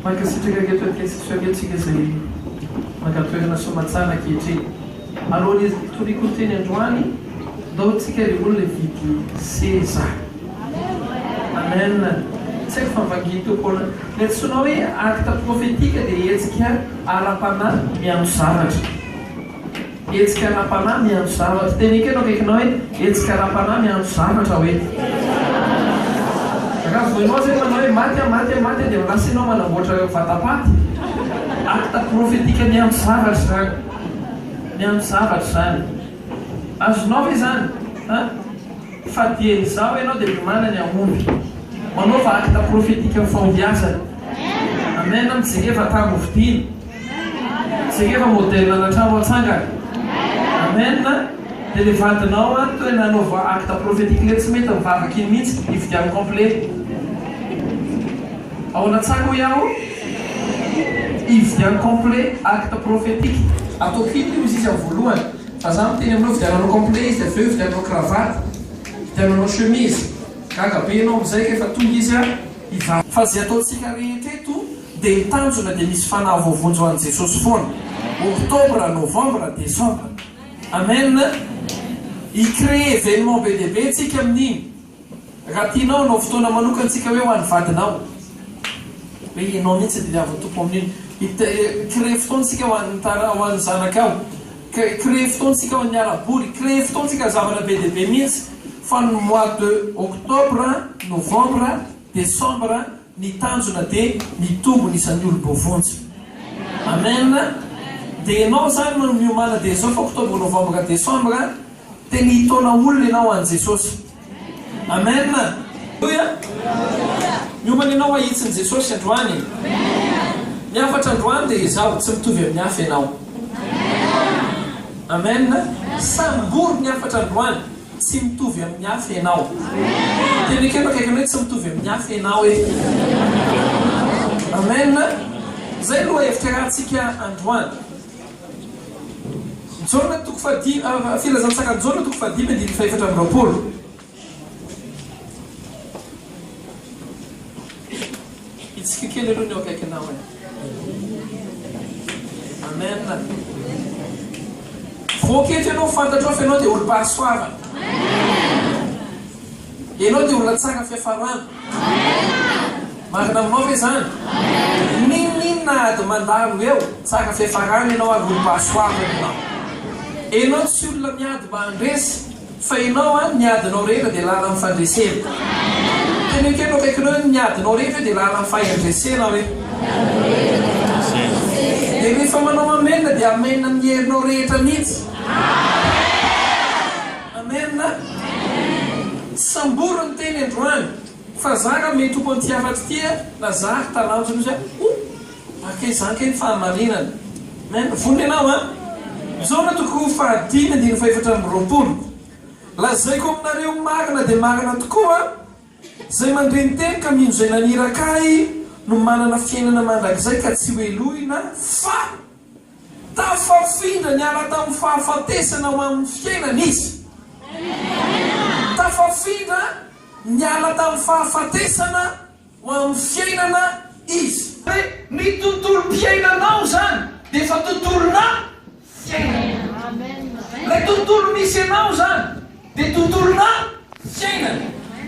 mankasitraka ketokesisoavetsika zay mankatoerana somatsana kehitriny alohan'ny toriko teny androany daotsika le olona vidy seza amen tsy haiko famvangitokona le tsonao hoe acte prophétique dia hetsika ara-panahy miandro zavatra hetsika ara-panahy miandro zavatra tenika anao kaikinao hoe hetsika ara-panahy miandro zavatra hoe raha voinao zay manao hoe maty dia lasa ianao manamboatra vatapaty acte prophétique miandro zavatra zany azonao ve zany fadieny zao ianao dia mimanany aomby manaova acte prophétique amin'ny fahombiazana amen mijerefa tamovidiny mijerefa modèle anatrano atsangana amen dia le vadinao toe nanaova acte prophétique le tsy mety mivavaka iny mihitsy ividiany complet ao anatsako iaho ividiany complet acte prophétique atao fity izy izy amin'ny voalohany fa za miteny aminao vidiananao complet izy dia aveo vidiananao cravaty vidiananao chemise gaga be ianao amizay ka efa tonga izy ivava fa zay ataontsika rehetra eto dia hitanjona dia misy fanahy voavonjo an' Jesosy foana octobre novembre décembre amen icrée événement be dehibe tsika amin'iny raha tianao anao fotoana manokantsika hoe ho an'ny vadinao hoe ianao mihitsy dia avatompo amin'iny crée fotoantsika ho an'ny zanakao crée fotoantsika ho an'ny alabory crée fotoantsika zavana be dehibe mihitsy fa ny mois de octobre novembre décembre ny tanjona dia mitombony isan'ny olo-bovonjy amen dia ianao zany no miomana dia zao fa octobre novembre décembre dia ny taona olona ianao an' Jesosy amen oia miomana ianao ahitsiny Jesosy androany miafatra androany dia izao tsy mitovy amin'ny hafa ianao amen sambory miafatra androany tsy mitovy amin'ny hafa ianao tenekeno akaikany hoe tsy mitovy amin'ny hafa ianao e amen zay loha hevitra rahantsika androany jaona toko filazantsaka jaona toko fadimy andiny faefatra amin'ny roapolo itsika kely aloha ny eo akaikinao e amen voakety ianao fantatra ao fa ianao dia olo-pahasoavana ianao dia olona tsara fiafarana marina aminao ve zany ninninna ady mandalo eo tsara fiafarana ianao ary olo-pahasoavana ianao tsy olona miady mba andresy fa ianao miadinao rehetra dia lala amin'ny fandresena tenekeno akaikinao miadinao rehetra dia lala amin'ny fahandresena hoe dia rehefa manao amenna dia amenna amin'ny herinao rehetra mihitsy amen sambory ny teny androany fa zaga mety tompo antiafatry tia na zary talanjona izy ake zany keny fahamarinana amen vonona ianao zaona toko fahadimy andiny faefatra amin'ny roapolo lazaiko aminareo marina dia marina tokoa zay mandreny teny ka mino zay nanirakay no manana fiainana mandrakizay ka tsy hoelohina fa tafafindra niala tamin'ny fahafatesana ho amin'ny fiainana izy tafafindra niala tamin'ny fahafatesana ho amin'ny fiainana izy ny tontolo-piainanao zany dia efa tontolona fiainana ilay tontolo misy ianao zany dia tontolona fiainana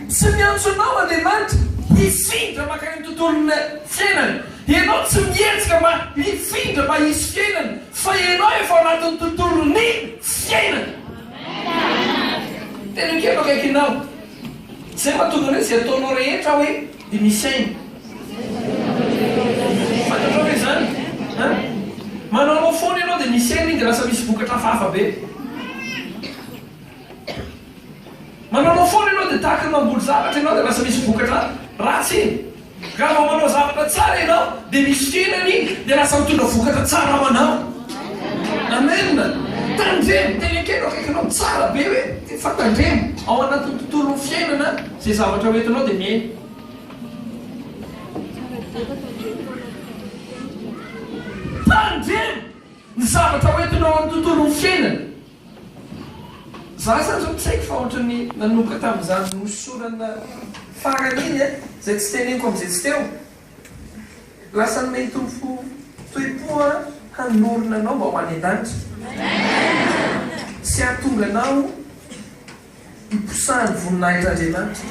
tsy miantsonao andriamanitra hifindra makany tontolona fiainana ianao tsy mihetsika mba hifindra mba hisy fiainana fa ianao efa anatin'ny tontolony fiainana tena kelo akaikinao zay mahatonga hoe zay ataonao rehetra hoe dia misy aina fantatrao hoe zany manaonao foana ianao dia misy aina iny dia lasa misy vokatra fafa be manaonao foana ianao dia tahaka mamboly zavatra ianao dia lasa misy vokatra ratsy iny raha vao manao zavatra tsara ianao dia misy fiainana iny dia lasa mitondra vokatra tsara ho anao amen tandremo tenekeno akaikinao tsara be hoe fa tandremo ao anatin'ny tontolo fiainana zay zavatra hoentinao dia miaina tandremo ny zavatra hoentinao amin'ny tontolo fiainana za zany zao tsaiko fa ohatrany nanoka tamin'izany nosorana farany iny zay tsy teneniko amin'izay tsy teo lasa mety toepoa hanorona anao mba ho any an-danitra sy ahatonga anao hiposahany voninahitr'Andriamanitra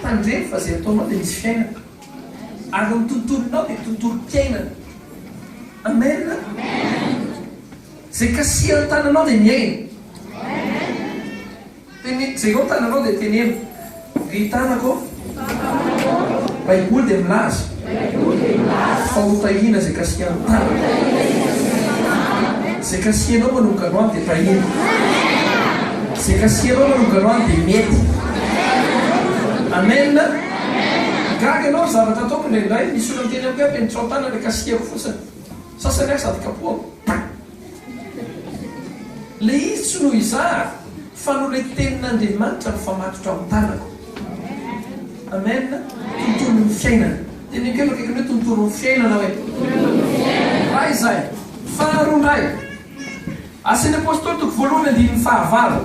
tandreny fa zay ataonao dia misy fiainana ary ny tontolonao dia tontolo-piainana. Amen. Zay kasia ny tananao dia miaina. Zay ao tananao dia teneno ry tanako baiboly dia milaza fa hotahina zay kasia ny tanana. Zay kasianao manomboka androany dia tahina. Zay kasianao manomboka androany dia mety. Amen. Gaga ianao zavatra ataoko indraindray misy olona miteny amiko hoe penitra ao tanana ilay kasiako fotsiny sasany ahy sady kapoako le izy tsy noho izah fa no le tenin'Andriamanitra no famatotra amin'ny tanako. Amen. Tontolo ny fiainana teny akeo akaiky hoe tontolo ny fiainana hoe raha izay faharoa ndray asan'ny apôstôly toko voalohany andininy fahavalo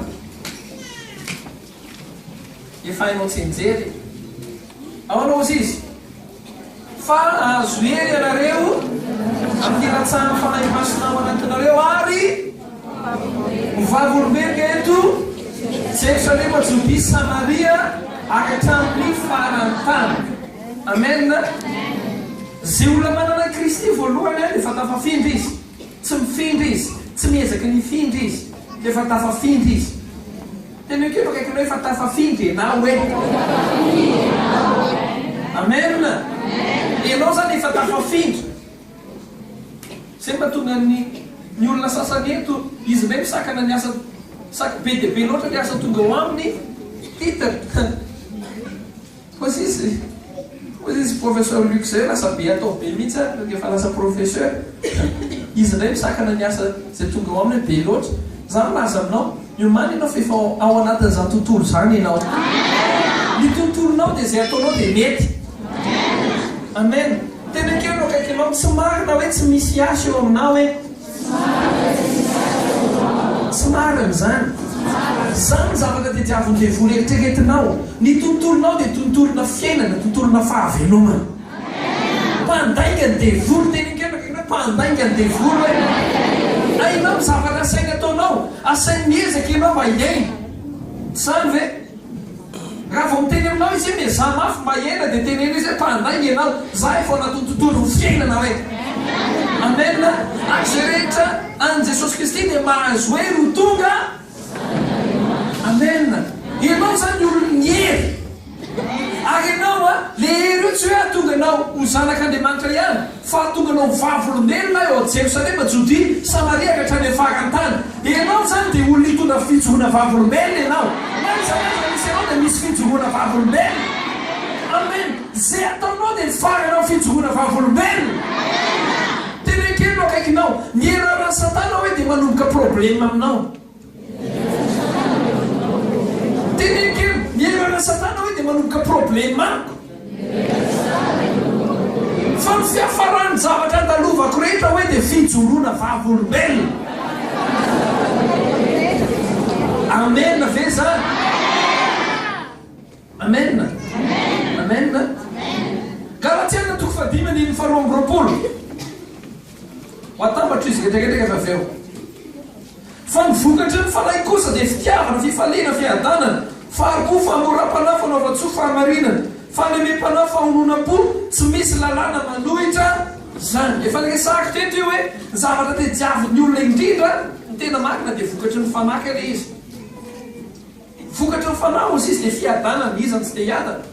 efa hainao tsy nijery ao anao izy fa azo hery ianareo amin'ny ratsahana fanahy masina ao anatinareo ary mivavolombelika eto Jerusalema, Judea, Samaria hatramin'ny farany tany. Amen. Zay olona manana Kristy voalohany dia efa tafafindra izy, tsy mifindra izy, tsy miezaka nifindra izy, dia efa tafafindra izy. Tena hoe kelo kaikanao efa tafafindra ianao hoe. Amen. Ianao zany efa tafafindra. Zay mahatonga ny olona sasany eto izy ilay misakana ny asa be dia be loatra ny asa tonga ho aminy hitany. Koa izy professeur Luc zay lasa be atao be mihitsy efa lasa professeur. Izy ilay misakana ny asa zay tonga ho aminy be loatra. Zany laza aminao miomany ianao fa efa ao anatin'izany tontolo zany ianao. Ny tontolonao dia zay ataonao dia mety. Amen. Tena kely akaiky ianao tsy marina hoe tsy misy asa eo aminao hoe tsy marina zany. Zany zavatra dia diavon'le vola eritreretinao. Ny tontolonao dia tontolona fiainana, tontolona fahavelomana. Mpandainga ny devoly tena kely akaiky hoe mpandainga ny devoly hoe ainao zavatra asaina ataonao, asainy miezaka ianao mba hiaina. Zany ve raha vao miteny aminao izy hoe mizaha mafy mba hiaina dia tenena izy hoe mpandainga ianao, za efa anatin'ny tontolo fiainana hoe. Amen. Ary zay rehetra an' Jesosy Kristy dia mahazo hery ho tonga. Amen. Ianao zany olona miery. Ary ianao le hery io tsy hoe ahatonga anao ho zanak'Andriamanitra ihany, fa ahatonga anao vavolombelona eo Jerusalema, Judea, Samaria ka hatrany amin'ny farany tany. Ianao zany dia olona hitondra fijoroana vavolombelona ianao. Misy ianao dia misy fijoroana vavolombelona. Amen. Zay ataonao dia faranao fijoroana vavolombelona. Tena kely akaikinao ny herana Satana hoe dia manomboka problème aminao. Tena kely ny herana Satana hoe dia manomboka problème amiko. Fa ny fiafarany zavatra andalovako rehetra hoe dia fijoroana vavolombelona. Amen ve zany? Amen. Amen. Galatiana toko 5:2 watambatra izy ketraketraka avy eo. Fa ny vokatry ny fanahy kosa dia fitiavana, fifaliana, fiadanana, faharoa, famoram-panahy, fanaova-tsoa, fahamarinana, fanemem-panahy, fahononam-po, tsy misy lalàna manohitra zany. Efa resahako teto io hoe zavatra dia diavin'ny olona indrindra ny tena marina dia vokatry ny fanahy kely izy. Vokatry ny fanahy ozy izy dia fiadanana, izany tsy te hiadana.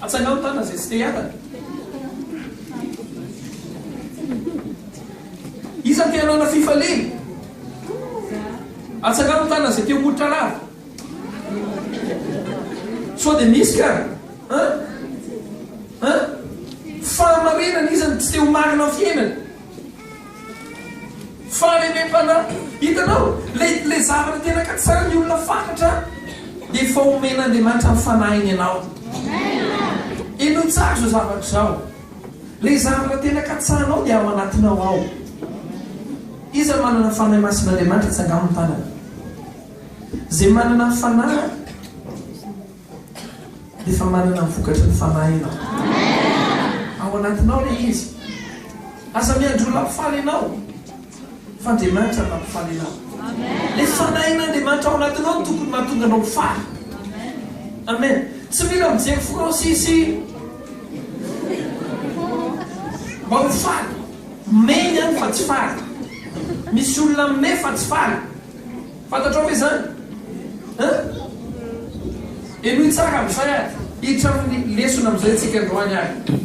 Atsainao ny tana zay tsy te hiadana. Izany te hanana fifaliana. Atsainao ny tana zay te homolitra lava. So dia misy ka fahamarinana izany tsy te ho marina amin'ny fiainana. Fahalemem-panahy. Hitanao le zavatra tena ka tsara ny olona fantatra dia efa omen'Andriamanitra amin'ny fanahiny ianao. Ino tsara zao zavatra zao. Le zavatra tena ka tsaranao dia ao anatinao ao. Iza manana fanahy masin'Andriamanitra tsy angamo ny tanana. Zay manana fanahy dia efa manana ny vokatry ny fanahy ianao. Ao ao anatinao le izy aza miandro lampifaly anao fa Andriamanitra mampifaly anao le fanahin'Andriamanitra ao anatinao tokony mahatonga anao mifaly amen tsy mila mijery fransisy mba ho faly meny any fa tsy faly misy olona me fa tsy faly fantatrao ve zany eno itsaka amin'izay ary hiditra amin'ny lesona amin'izay tsika androany ary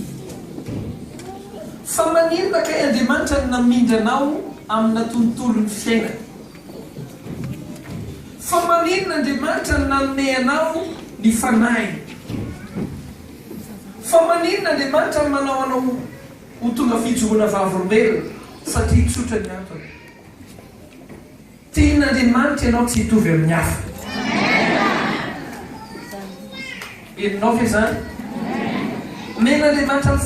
fa maninona ka Andriamanitra ny namindra anao amina tontolon'ny fiaina fa maninona Andriamanitra ny nanome anao ny fanahy fa maninona Andriamanitra ny manao anao ho tonga fijoroana vavolombelona satria tsotra ny antony tian'Andriamanitra ianao tsy hitovy amin'ny hafa eninao ve zany men'Andriamanitra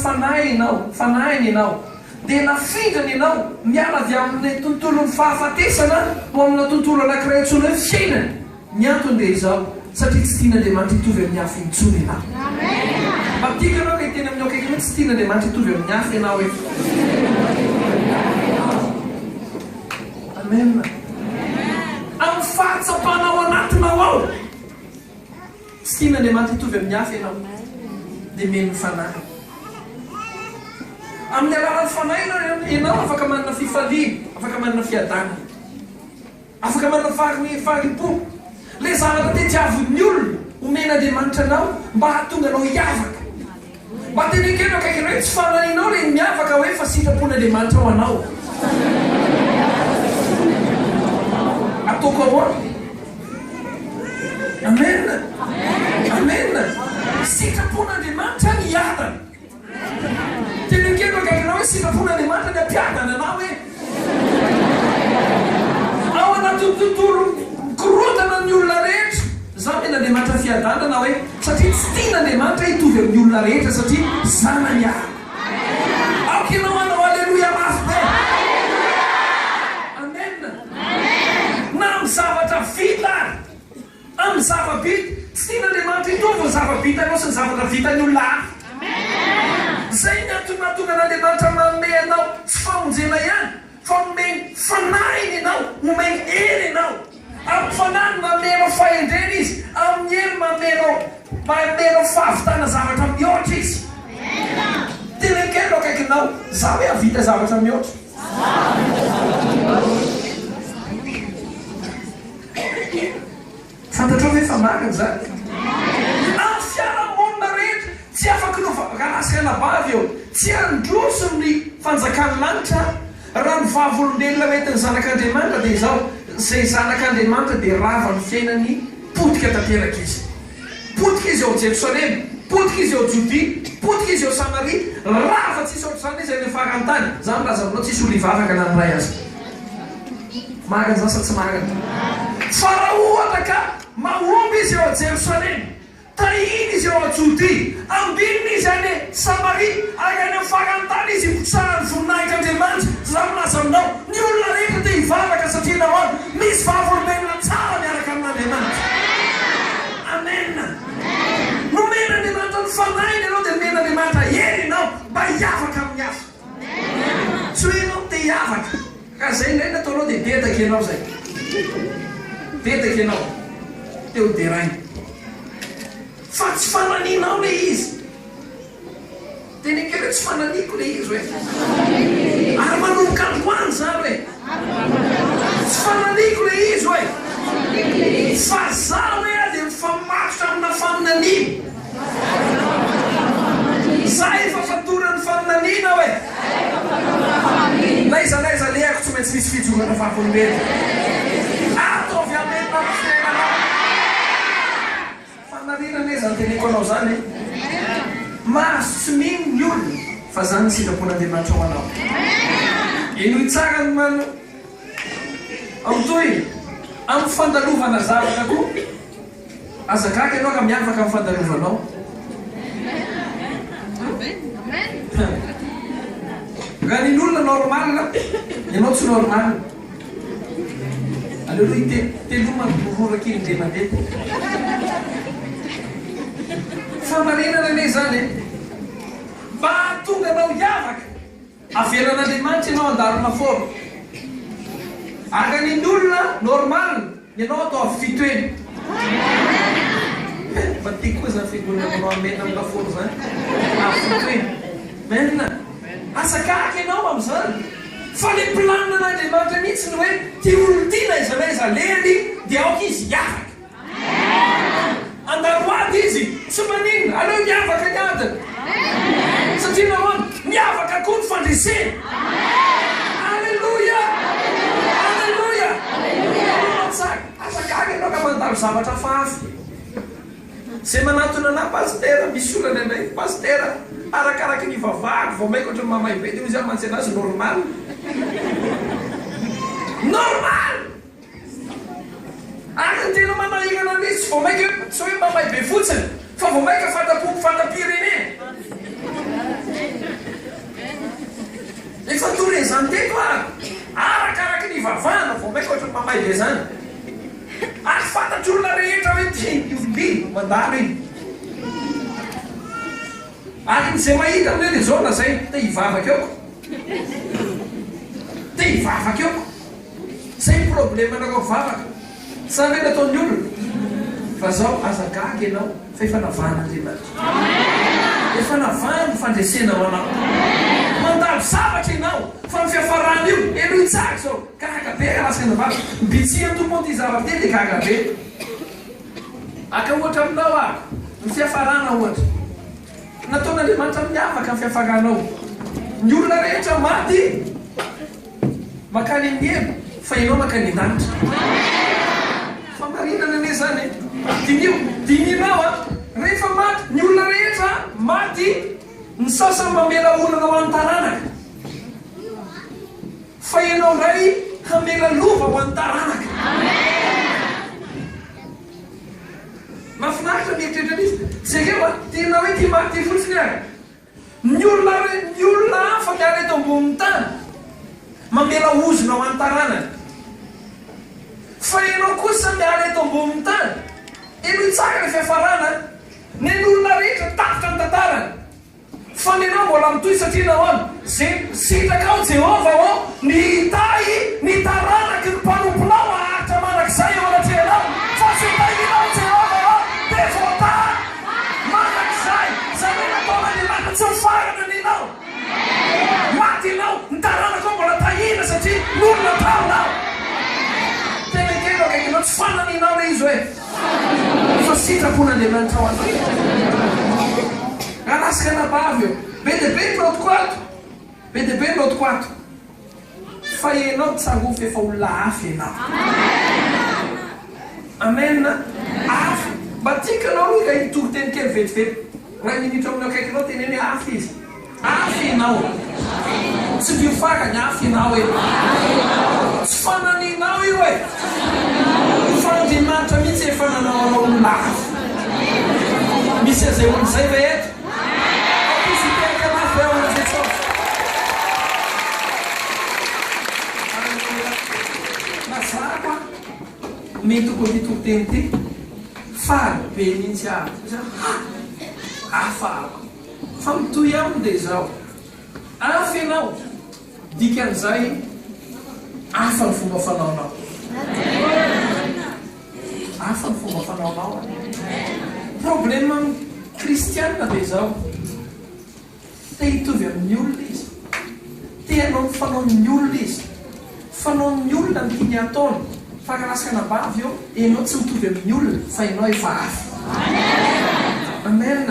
fanahiny ianao dia nafindrany ianao miala avy amin'ny tontolon'ny fahafatesana ho amina tontolo anankiray antsoina hoe fiainana ny antony dia izao satria tsy tian'Andriamanitra hitovy amin'ny hafa intsony ianao mapika anao ka hiteny amin'ny akaiky hoe tsy tian'Andriamanitra hitovy amin'ny hafa ianao hoe amen amin'ny fahatsapana ao anatinao ao tsy tian'Andriamanitra hitovy amin'ny hafa ianao dia meny fanahy amin'ny alalan'ny fanahy ianao afaka manana fifaliana afaka manana fiadana afaka manana faharipo le zavatra tetiavin'ny olona omen'Andriamanitra anao mba hahatonga anao hiavaka mba tenekeno akaiky hoe tsy fanahinao le miavaka hoe fa sitrapon'Andriamanitra ao anao atoko ahoa amen amen sitrapon'Andriamanitra ny adana tenekeno akaiky anao hoe sitrapon'Andriamanitra ny ampiadana anao hoe ao anatin'ny tontolo korotana ny olona rehetra za men'Andriamanitra fiadanana hoe satria tsy tian'Andriamanitra hitovy amin'ny olona rehetra satria zanany ary aokinao anao alleloia mafy be amen na amin'ny zavatra vita amin'ny zava-bita tsy tian'Andriamanitra hitovy ny zava-bita anao sy ny zavatra vita ny olona hafa zay ny antony mahatonga an'Andriamanitra manome anao tsy famonjena ihany fa omeny fanahiny ianao omeny hery ianao amin'ny fanahiny mamenao fahendrena izy amin'ny hery mamenao fahavitana zavatra mihoatra izy tenekeno akaikinao za hoe havita zavatra mihoatra fantatrao hoe fa marina zany amin'ny fiarahamonina rehetra tsy afaka novakanasikaanabavy eo tsy androso ny fanjakany lanitra raha ny vavolombelona metiny zanak'Andriamanitra dia izao zay zanak'Andriamanitra dia rava ny fiainany potika tanteraka izy potika izy ao Jerosalema potika izy ao Jodia potika izy ao Samaria rava tsisy ohatr'izany izy any farantany zany lazaminao tsisy olo hivavaka na nyray azy marina zany sa tsy marina fa raha ohatra ka mahomby izy ao Jerosalema tahiny izy ao Jodia ambininy izy any Samaria ary any farantany izy mpitsarany voninahitry'Andriamanitra za milaza aminao ny olona rehetra dia hivavaka satria nao any misy vavolombelona tsara miaraka amin'Andriamanitra amen nomen'Andriamanitra ny fanahiny ianao dia nomen'Andriamanitra hery ianao mba hiavaka amin'ny hafa tsy hoe ianao te hiavaka ka zay indray nataonao dia betaka ianao zay betaka ianao teo derainy fa tsy fananinao le izy tenekeno hoe tsy fananiko le izy hoe ary manomboka androany zany hoe tsy fananiko le izy hoe fa za hoe dia mifamatotra amina faminanina za efa fatorany faminanina hoe na iza lehako tsy maintsy misy fijorana vavolombelona ataovy amenna fiainanao fanarinana zany teneko anao zany mahazo tsy mino ny olona fa zany ny sitrapon'Andriamanitra ao anao ino itsara ny mano amtoy amin'ny fandalovana zavatra koa azakaky ianao ka miavaka amin'ny fandalovanao raha niny olona normal ianao tsy normal aleloha telomamororakely indre mandeha famarinana ane zany mba tonga miavaka avelan'andriamanitra ianao andalona foana akan'iny olona normal ianao atao avy fitoeny matiako koa zany figolona manao amena amina foana zany avy fitoeny mena asakaka ianao am'izany fa le planina an'andriamanitra mihitsy ny hoe ty olotiana izanaiza lely dia aoka izy miavaka andaroady izy tsy maninona aleo miavaka ny adiny satria nahoana miavaka koa ny fandresena alleloia alleloia asakaka ianao ka mandalo zavatra fafy zay manatona ana pastera misy olana anay pastera arakaraky ny vavahako vao maiko ohatry ny mamay be de ozy a mantsy anazy normal normal ary ny tena manahirana anizy tsy vao maika tsy hoe mamay be fotsiny fa vao maika fantapirene efa tore zany teto arakaraky ny vavahana vao maika ohatry ny mamay be zany ary fantatry olona rehetra hoe ty ioliny mandalo iny ary zay mahita amin'io le zao na zay te hivavaka eoko te hivavaka eoko zay problème anao vavaka sa mena ataon'ny olona fa zao azagaga ianao fa efa navana andriamanitra efa navana fandresena ho anao mandalo zavatra ianao fa ny fiafarana io elo itsaky zao gaga be kalasana vava mbitsihany tompony ty zavatra ty de gaga be aka ohatra aminao a ny fiafarana ohatra nataon'andriamanitra miavaka ny fiafaranao ny olona rehetra maty makany amiemo fa ianao makany an-danitra fa marinana ane zany dininao a rehefa maty ny olona rehetra maty ny sasany mamela olana ho an-taranaka fa ianao ndray hamela lova ho an-taranaka mafinaritra mieritreritra anizy zakeo tena hoe ty maty fotsiny ary ny olona hafa miara eto ambonin'ny tany mamela ozona ho an-taranaka fa ianao kosa miara eto ambonin'ny tany eno itsaka ny fiafarana ny olona rehetra tafitra ny tantarana fa nenao mbola mitoy satria nahoana zay sitraka ao Jehova ao ny tay ny taranaky ny mpanomponao ahatra manak'izay eo anatrehanao fa sy tahinao Jehova ao de vota manak'izay zay hoe nataona ny laka tsy mifarana ninao maty ianao ny taranaka ao mbola tahina satria n'olona taonao tena kelo akaikinao tsy fananinao le izy hoe fa sitrapon'andriamanitra ao anao anasika nabavy eo be de be notiko ato be de be notiko ato fa ianao tsangofy efa olona afy ianao amen afy mba tikanao aloha ka hitory teny kely vetivety ray minitra aminao akaikinao teneny hoe afy izy afy ianao tsy biofaka ny afy ianao e tsy fananinao io e fandriamanitra mihitsy efa nanao anao olona afy misy azay olo zay ve eto mazaka mety koa hitoteny ty faly be nintsy aby afako fa mitoy aminy de zao afy ianao dikan'izay afa ny fomba fanaonao afa ny fomba fanaonao problème amin'ny kristianina de zao te hitovy amin'ny olona izy te anao ny fanaon'ny olona izy fanaon'ny olona ny tiany ataony fankalasaka nabavy eo ianao tsy mitovy amin'ny olona fa ianao efa afy amen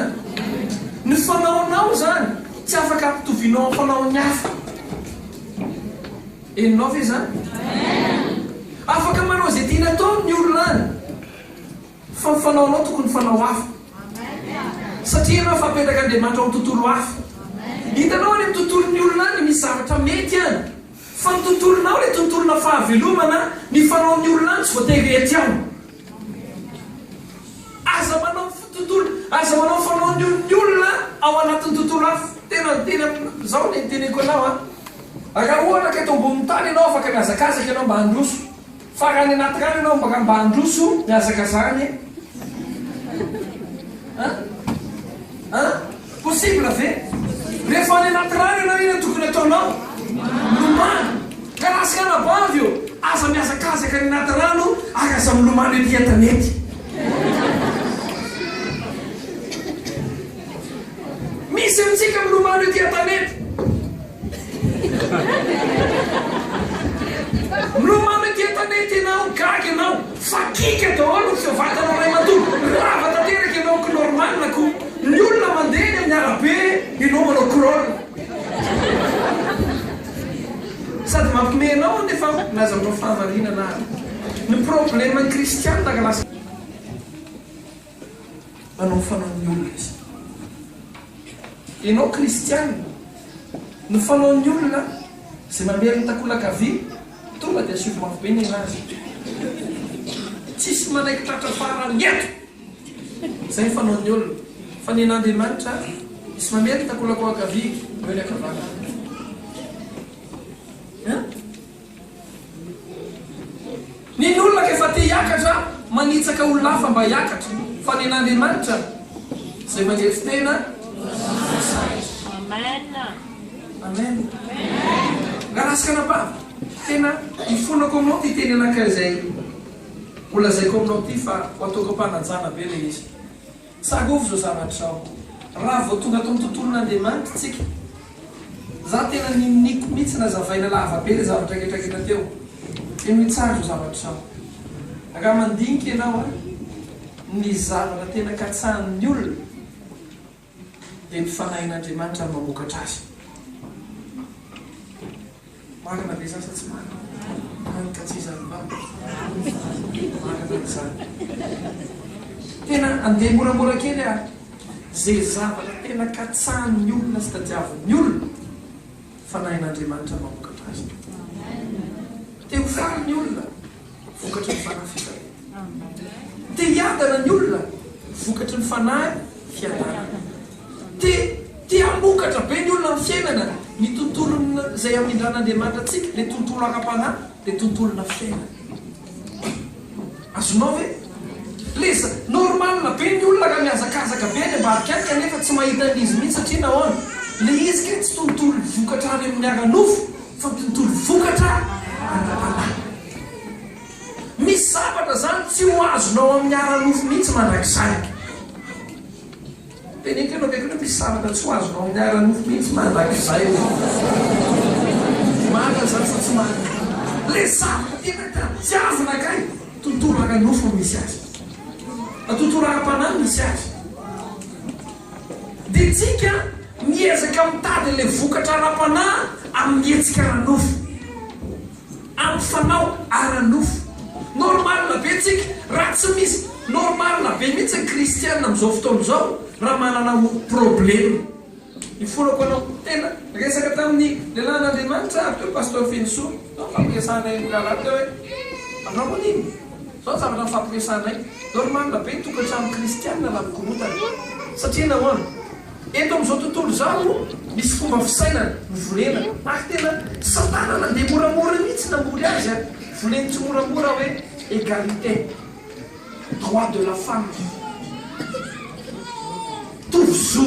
ny fanaonao zany tsy afaka ampitovinao amin'ny fanaon'ny hafa enonao ve zany afaka manao zay tiany ataony ny olona any fa ny fanaonao tokony fanao hafa satria ianao fampetraka andriamanitra ao tontolo hafa hitanao any amin'ny tontolon'ny olona any misy zavatra mety any fa ny tontolonao le tontolona fahavelomana ny fanaon'ny olona any tsy voatery ety ao aza manao fanaon'ny olona ao anatin'ny tontolo hafa tena zao ny teneko anao raha ohatra ka eto ambonin'ny tany ianao afaka miazakazaka ianao mba handroso fa raha ny anaty rano ianao mba handroso miazakazany possible ve rehefa any anaty rano milomano ety antanety. Misy amintsika milomano ety antanety. Milomano ety antanety ianao, gaga ianao, fakika daholo ny fiavatana ray matoa. Rava tanteraka ianao ko normal na ko ny olona mandeha amin'ny arabe ianao manao krôna. Sady mampime anao nefa nazatao fahamarina na ny problème ny kristiana daga lasa manao fanaon'ny olona izy. Ianao kristiana ny fanaon'ny olona zay mameriny takolakavy tonga dia asivy mafibe ny anazy. Tsisy manaiky tratra farany eto zay fanaon'ny olona. Fa ny an'Andriamanitra misy mameriny takolakavy eo ny akavana. Ny olona kefa te hiakatra manitsaka olona hafa mba hiakatra. Fa ny an'Andriamanitra zay mandrefy tena. Amen. Garasika anabavy tena ifonako aminao ty teny anakazay olazaiko aminao ty fa ho ataoko mpanajana be le izy. Sagovy zao zavatrao raha vao tonga atao amin'ny tontolon'Andriamanitra tsika. Za tena niniko mihitsy nazavaina lava be le zavatra ketraketa teo. Mitsaro zavatrao. Raha mandinika ianao ny zavatra tena katsahan'ny olona dia ny fanahin'Andriamanitra mamokatra azy. Marina be zasa tsy marina. Manika tsy izany ba. Marina izany. Tena andeha moramora kely zay zavatra tena katsahan'ny olona sy tadiavin'ny olona fanahin'Andriamanitra mamokatra azy. Te ho faly ny olona vokatry ny fanahy fiadanana. Te hiadana ny olona vokatry ny fanahy fiadanana. Te hamokatra be ny olona amin'ny fiainana ny tontolo zay amindran'Andriamanitra atsika, le tontolo ara-panahy, le tontolona fiainana. Azonao ve? Lesa normalna be ny olona ka miazakazaka be ny ambadika any kanefa tsy mahita an'izy mihitsy satria nahoana? Le izy ke tsy tontolo vokatra any amin'ny ara-nofo fa tontolo vokatra ara-panahy. Misy zavatra zany tsy ho azonao amin'ny ara-nofo mihitsy mandrakizay. Teneniko ianao kaiky hoe misy zavatra tsy ho azonao amin'ny ara-nofo mihitsy mandrakizay. Maka zany fa tsy maka. Le zavatra tena tiavina kay tontolo ara-nofo misy azy. Tontolo ara-panahy misy azy. Dia tsika miezaka mitady le vokatra ara-panahy amin'ny hetsika ara-nofo. Amin'ny fanao ara-nofo. Normalna be tsika raha tsy misy normalna be mihitsy ny kristiana amin'izao fotoana izao raha manana problème. Ifonako anao tena resaka tamin'ny lehilahin'Andriamanitra avy teo pasteur Fenso zao fampiasanay milalao teo hoe anao moa nino zao zavatra ny fampiasanay normalna be tokantrano kristiana la mikorotana satria nahoana eto amin'izao tontolo zao misy fomba fisainana mivolena ary tena satana nandeha moramora mihitsy namboly azy voleny tsy moramora hoe égalité droit de la femme tovizo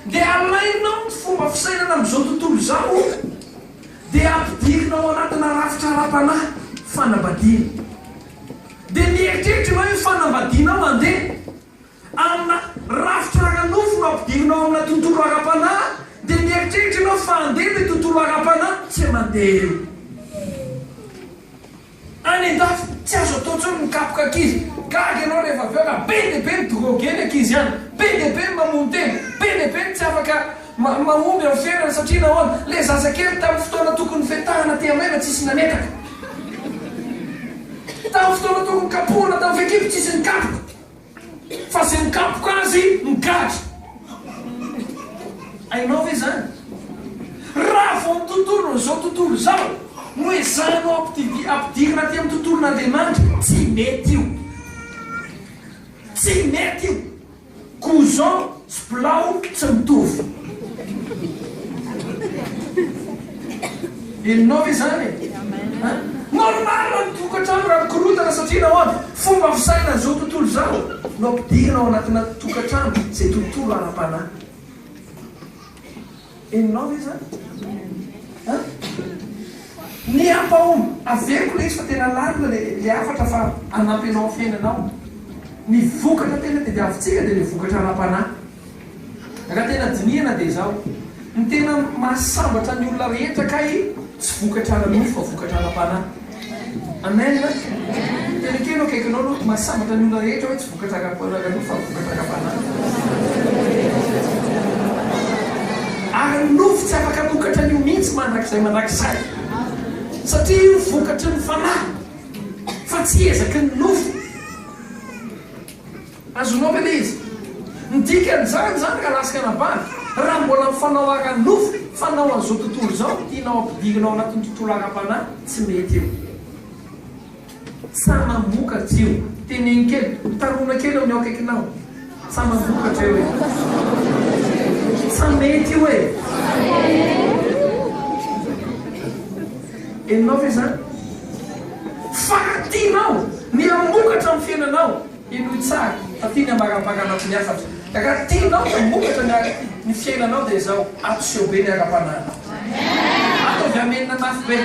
dia alainao ny fomba fisainana amin'izao tontolo zao dia ampidirinao anatina rafitra ara-panahy fanambadiana. Dia mieritreritra hoe fanambadianao mandeha amina rafitra ara-nofo no ampidirinao amina tontolo ara-panahy dia mieritreritra ianao fa andeha le tontolo ara-panahy tsy mandeha eo. Any an-dafy tsy azo atao tsao mikapoka ankizy. Gaga ianao rehefa avy eo ka be dia be midroge ny ankizy ihany, be dia be mamonteny, be dia be tsy afaka mahomby amin'ny fiainana satria nahoana le zazakely tamin'ny fotoana tokony fetahana ty amaina tsisy nanetaka. Tamin'ny fotoana tokony kapohana tamin'ny fekipy tsisy nikapoka. Fa zay nikapoka azy migaga. Ainao ve zany? Raha vao amin'ny tontolo zao tontolo zao no ezahinao ampidirina ty amin'ny tontolon'Andriamanitra tsy mety io. Tsy mety io. Cousin sy bilao tsy mitovy. Eninao ve zany e? Normal ny tokantrano raha mikorotana satria nahoana fomba fisaina zao tontolo zao no ampidirinao anatina tokantrano zay tontolo ara-panahy. Eninao ve zany? ny ampahono aveko le izy fa tena lalina le afatra fa anampy anao fiainanao. Ny vokatra tena dia avitsika dia le vokatra ara-panahy. Raha tena dinihana dia izao. Ny tena mahasambatra ny olona rehetra kay tsy vokatra ara-nofo fa vokatra ara-panahy. Amen. Tena kely akaikinao no mahasambatra ny olona rehetra hoe tsy vokatra ara-nofo fa vokatra ara-panahy. Ary nofo tsy afaka vokatra ny mihitsy mandrakizay. Satria io vokatry ny fanahy fa tsy ezaky ny nofo. Azonao ve le izy? Ny dikan'izany raha lasika anabary raha mbola mifanao ara-nofo fanao an'izao tontolo izao tianao ampidirinao anatin'ny tontolo ara-panahy tsy mety io. Sa mamokatra io. Teneny kely tarona kely eo ny akaikinao. Sa mamokatra io e. Sa mety io e. Enao ve zany? Fa tianao ny amokatra amin'ny fiainanao ino tsara fa tia ny ambarabaka anatin'ny afatra. Raha tianao ny amokatra ny fiainanao dia izao atoseho be ny ara-panahynao. Ataovy amenina mafy be.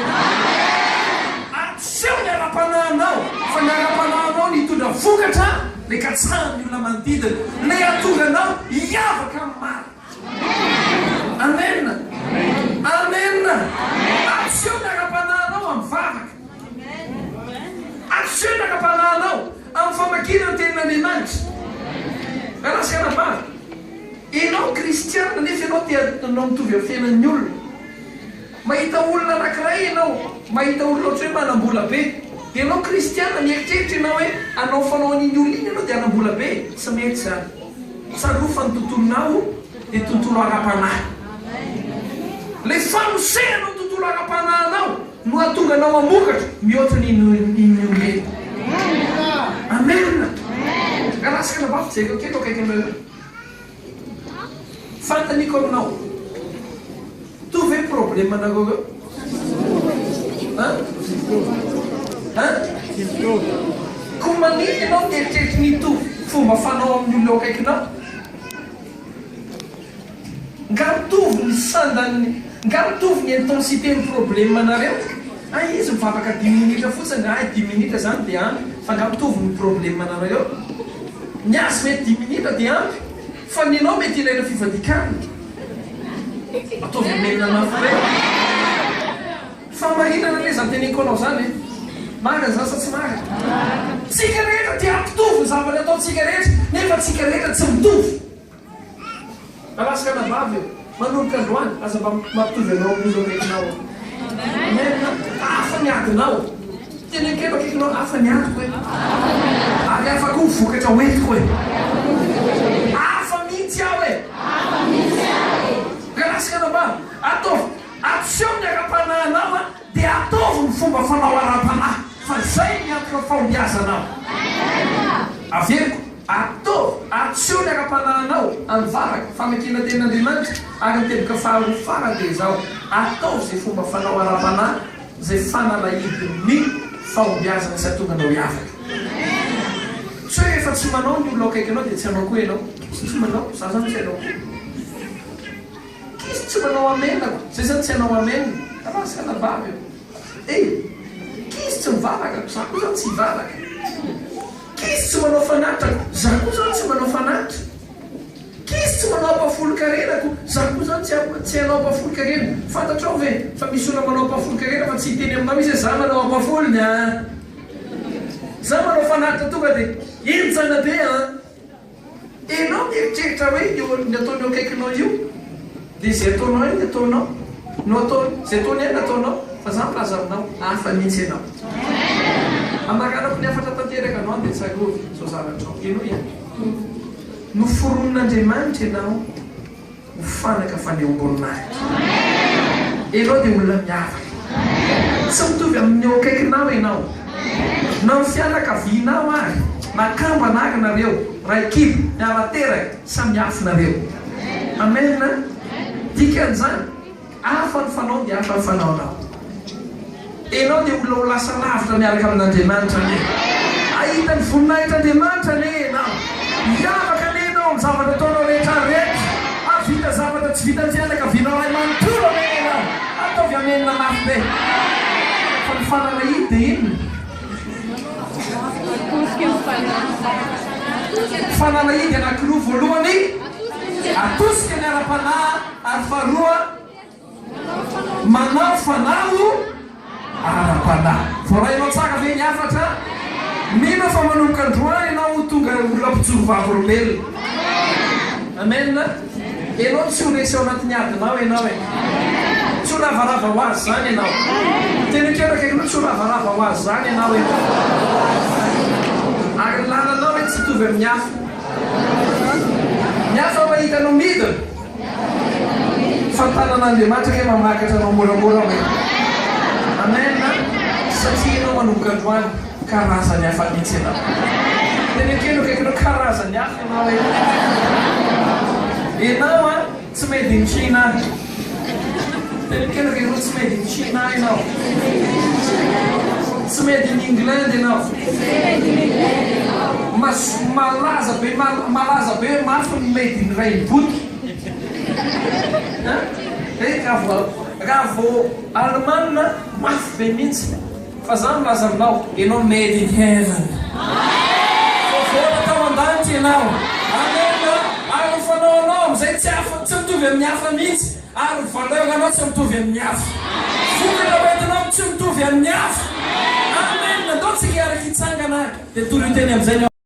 Atoseho ny ara-panahinao fa ny ara-panahinao ny hitondra vokatra le katsahan'ny olona manodidina le atonganao hiavaka amin'ny maro. Amen. Amen. Atoseho ny ara-panahinao amin'ny vavaka. Atoseho ny ara-panahinao amin'ny famakiana ny tenin'Andriamanitra. Raha lasika anabary. Ianao kristiana nefa ianao tianao mitovy amin'ny fiainan'ny olona. Mahita olona anankiray ianao, mahita olona ohatra hoe manam-bola be. Dia ianao kristiana mieritreritra ianao hoe anao fanao an'iny olona iny ianao dia anam-bola be. Tsy mety zany. Tsarofa ny tontolonao dia tontolo ara-panahy. Le famosehanao tontolo ara-panahinao no atonganao amokatra mihoatra ny olona. Amen. Raha lasika anabary jereo kely akaikinao eo. Fantaniko aminao. Tu vê problema na Google? Como ali não tem técnico fuma fanao amin'ny olona akaikinao. Ngatovy ny sandany, ngatovy ny intensitén'ny problema nareo. Izy mivavaka 10 minitra fotsiny, 10 minitra zany dia ampy, fa ngatovy ny problema nareo. Niasy mety 10 minitra dia ampy, fa ny anao mety ilaina fivadikana. Ataovy amenina mafy be. Fa mahinana le zany teneniko anao zany e. Marina zany sa tsy marina? Tsika rehetra dia ampitovy ny zavatra ataontsika rehetra, nefa tsika rehetra tsy mitovy. Alasika anabavy eo, manomboka androany, aza mba mampitovy anao amin'olo akaikinao. Hafa ny adinao. Tenenkelo akaikinao, hafa ny adiko e. Ary hafa koa vokatra hoentiko e. Hafa mihitsy aho e. Lasika anabary, ataovy atoseho ny ara-panahinao dia ataovy ny fomba fanao ara-panahy fa zay miantoka fahombiazanao. Averiko, ataovy atoseho ny ara-panahinao amin'ny vavaka famakiana tenin'Andriamanitra ary miteboka faharoa farany dia izao ataovy zay fomba fanao ara-panahy zay fanalahidin'ny fahombiazana izay atonganao hiavaka. Tsy hoe efa tsy manao ny olona akaikinao dia tsy hanao koa ianao. Tsy manao, za zany tsy hanao. Tsy manao amenako, zay zany tsy hanao amenina. Lasika anabavy eo. Kisy tsy mivavaka, za koa zany tsy hivavaka. Kisy tsy manao fanatitra, za koa zany tsy manao fanatitra. Kisy tsy manao ampafolo-karenako, za koa zany tsy hanao ampafolo-karena. Fantatrao ve fa misy olona manao ampafolo-karena fa tsy hiteny aminao izy za manao ampafolony a. Za manao fanatitra tonga dia enjana be a. Enao mieritreritra hoe ny ataonao akaikinao io dia zay ataonao iny ataonao. No ataony, zay ataony eny ataonao. Fa za milaza aminao, hafa mihitsy ianao. Amaranako ny afatra tanteraka anao dia tsarovy zao zavatrao. Ino ihany? Noforon'Andriamanitra ianao ho fanaka fanehoam-boninahitra. Ianao dia olona miavaka. Tsy mitovy amin'ny eo akaikinao ianao. Na ny fianakavianao ary, na kambana ary nareo, raikily, miara-teraka, samy hafa nareo. Amen. Dikan'izany, hafa ny fanao dia hafa ny fanaonao. Ianao dia olona ho lasa lavitra miaraka amin'Andriamanitra ane. Ahita ny voninahitr'Andriamanitra ane ianao. Miavaka ane ianao amin'ny zavatra ataonao rehetra rehetra. Avita zavatra tsy vitan'ny fianakavianao ay manontolo ane ianao. Ataovy amenina mafy be. fanalahidy dia inony fanalahidy anakiroa voalohany atosika ny ara-panahy ary faharoa manao fanao ara-panahy voarainao tsaka ve ny afatra mino fa manomboka androany ianao tonga olona mpijoro vavolombelona amena ianao tsy ho resy ao anatin'ny adinao ianao e tsy ho ravarava ho azy zany ianao tenekeraka ianao tsy ho ravarava ho azy zany ianao e ary lananao e tsy tovy amin'ny hafa ny hafa mahitanao midina fa tanan'Andriamanitra ke mamakatra anao moramora hoe amena satria ianao manomboka androany karazany hafa mihitsy ianao tenekeno kaikanao karazany hafa ianao e ianao a tsy mety ny China tenekeno kaikanao tsy mety ny China ianao tsy mety ny England ianao malaza be mafy ny mety ny raim-boky raha vo Alemana mafy be mihitsy fa za milaza aminao ianao made in heaven vola tao an-danitra ianao amena ary nyfanao anao amizay tsy mitovy amin'ny hafa mihitsy ary nyvaleuranao tsy mitovy amin'ny hafa vokana oentinao tsy mitovy amin'ny hafa amena ndao tsika araky hitsangana dia toro teny amizay